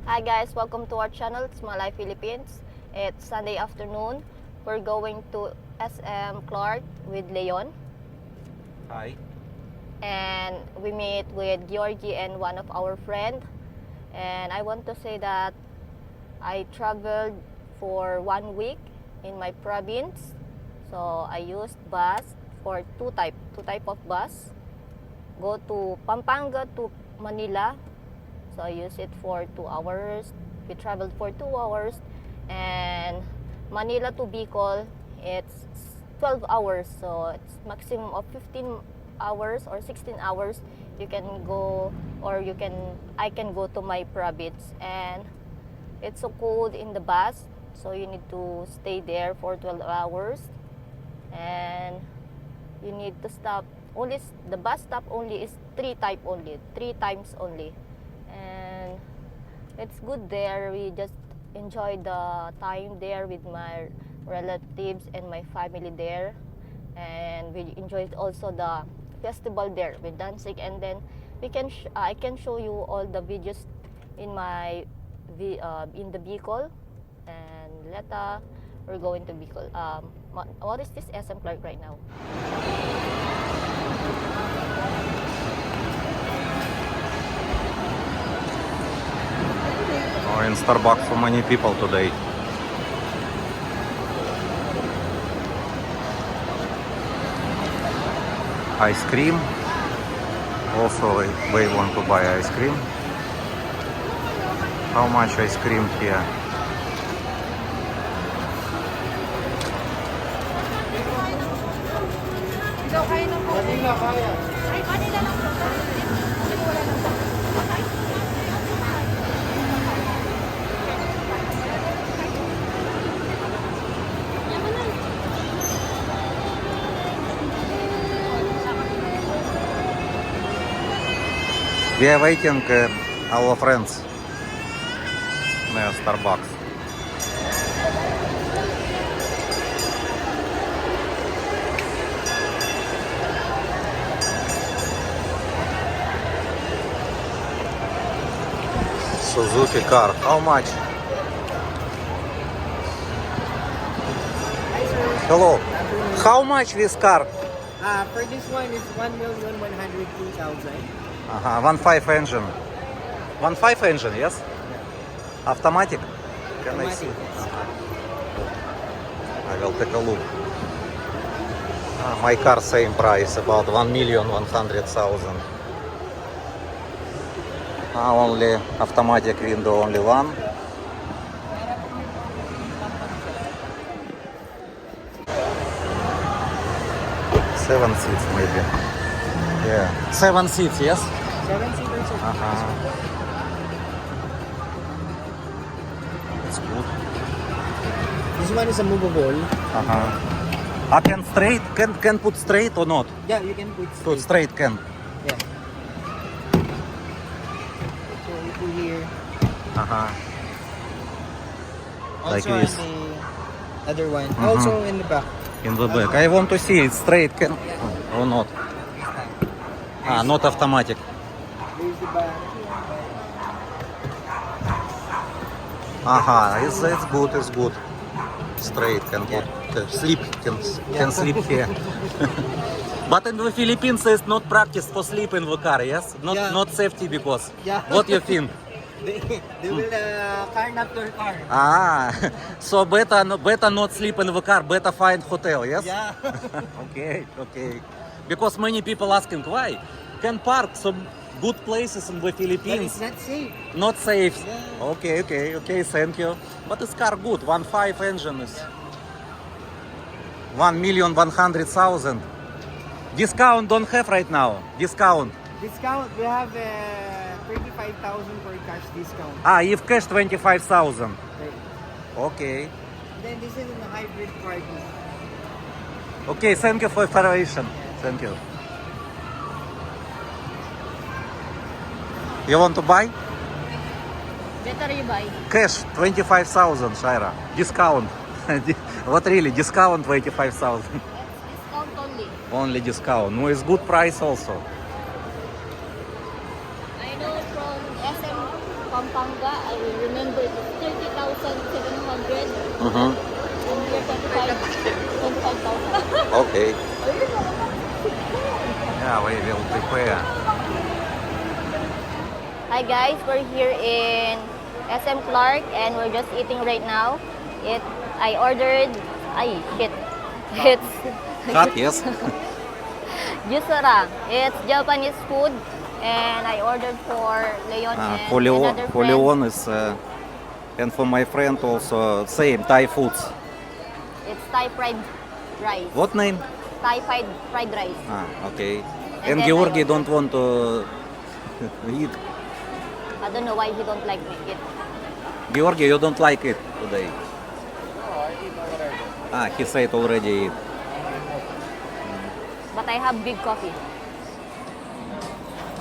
Hi guys, welcome to our channel. It's My Life Philippines. It's Sunday afternoon. We're going to SM Clark with Leon. Hi. And we meet with Georgie and one of our friends. And I want to say that I traveled for 1 week in my province. So I used bus for two type of bus. Go to Pampanga to Manila. So I used it for 2 hours. We traveled for 2 hours. And Manila to Bicol, it's 12 hours. So it's maximum of 15 hours or 16 hours. You can go, or I can go to my province. And it's so cold in the bus. So you need to stay there for 12 hours. And you need to stop. Only the bus stop only is 3 times only. And it's good there. We just enjoy the time there with my relatives and my family there, and we enjoyed also the festival there with dancing. And then I can show you all the videos in my in the Bicol. And later we're going to Bicol. What is this SM Clark right now? In Starbucks so many people today. Ice cream. Also, we want to buy ice cream. How much ice cream here? We are waiting our friends near Starbucks. Suzuki car. How much? Hello. How much this car? For this one, it's 1,102,000. 1.5 engine. 1.5 engine, yes? Automatic? Can I see? I will take a look. My car same price, about 1,100,000. Only automatic window, only one. Seven seats maybe. Yeah. 7 seats, yes? 7-seater, sir. It's good. This one is a movable. I can straight, can put straight or not? Yeah, you can put Put straight can. Yeah. So you put here. Like Also this. on the other one. Also in the back. In the back. I want to see it straight can or not. Not automatic. There's the back. It's good, it's good. Straight can put sleep can sleep here. But in the Philippines it's not practice for sleep in the car, yes? Not safety because. Yeah. What you think? They will carnap your car. So better not sleep in the car, better find hotel, yes? Yeah. Okay. Because many people asking why can park some good places in the But Philippines. it's not safe. Not safe. Yeah. Okay, thank you. But this car good, 1.5 engine is 1,100,000. Discount don't have right now. Discount. Discount, we have 35,000 for cash discount. If cash 25,000. Right. Okay. Then this is in the hybrid party. Okay, thank you for information. Thank you. You want to buy? Better you buy. Cash 25,000, Shaira. Discount. What really? Discount 25,000. That's discount only. Only discount. No, it's good price also. I know from SM Pampanga, I remember it's 30,700. Mm-hmm. And here 25,000. Okay. Yeah, we will prepare. Hi guys, we're here in SM Clark and we're just eating right now. I ordered, it's Hot, yes? Yusura. It's Japanese food and I ordered for Leon and For another friend. Leon is, and for my friend also, same, Thai foods. It's Thai fried rice. What name? Thai fried rice. Okay. And And then Georgi I don't want to eat. I don't know why he don't like it. Georgi, you don't like it today? He said already eat. But I have big coffee.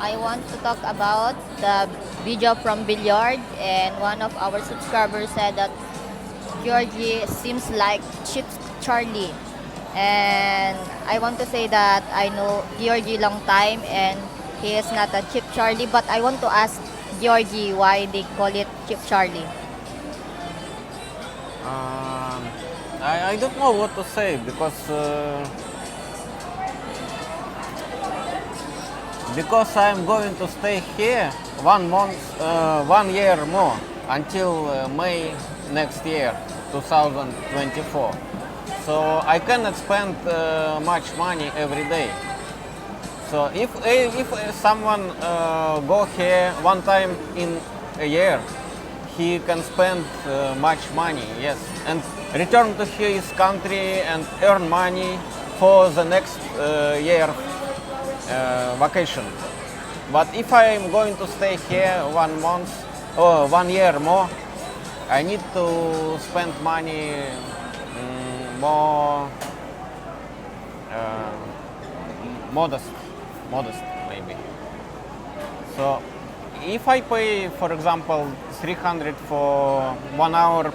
I want to talk about the video from Billiards, and one of our subscribers said that Georgie seems like Chip Charlie. And I want to say that I know Georgie long time and he is not a Chip Charlie, but I want to ask Georgie why they call it Chip Charlie. I don't know what to say because I'm going to stay here 1 month, 1 year more until May next year, 2024. So I cannot spend much money every day. So if someone go here 1 time in a year, he can spend much money, yes, and return to his country and earn money for the next year vacation. But if I am going to stay here 1 month or 1 year more, I need to spend money more modest maybe. So if I pay, for example, 300 for 1 hour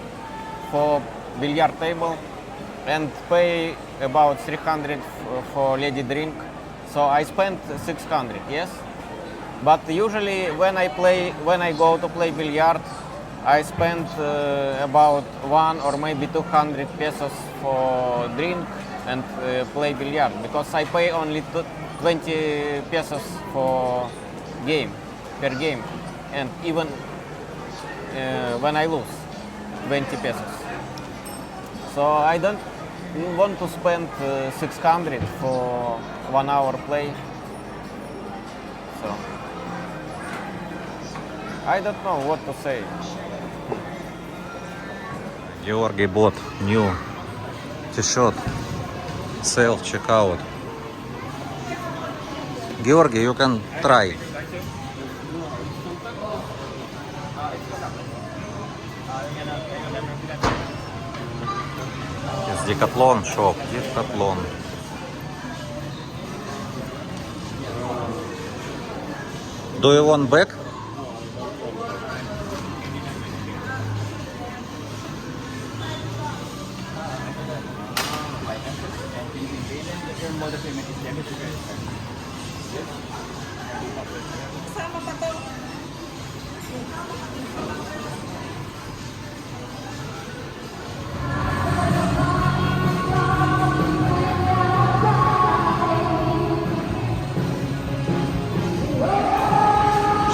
for billiard table and pay about 300 for lady drink, so I spent 600, yes. But usually when I go to play billiard, I spend about 1 or maybe 200 pesos for drink and play billiard, because I pay only 20 pesos for per game, and even when I lose 20 pesos. So I don't want to spend 600 for 1 hour play. So I don't know what to say. Georgi bought new t-shirt, self-checkout. Georgi, you can try. It's Decathlon shop, Decathlon. Do you want bag?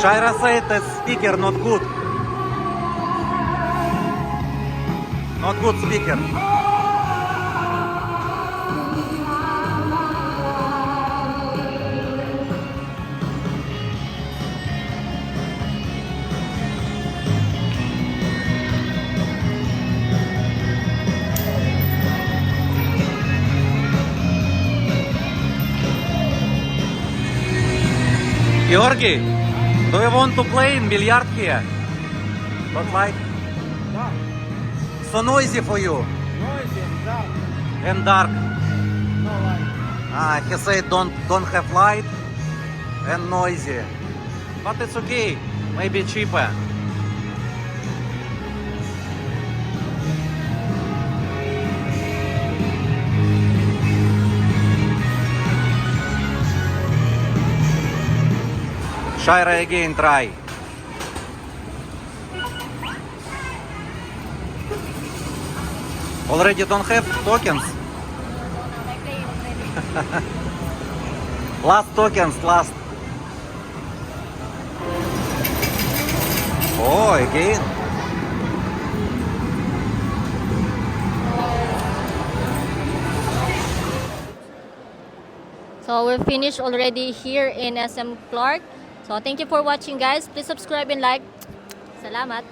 Shaira said the speaker not good. Not good speaker. Georgi, do you want to play in billiard here? But like, Да. so noisy for you Noisy, да. and dark. No light. He said don't have light and noisy. But it's okay, maybe cheaper. Shaira again try. Already don't have tokens? I play already. Last tokens, last. Oh, again. So we're finished already here in SM Clark. So thank you for watching, guys. Please subscribe and like. Salamat.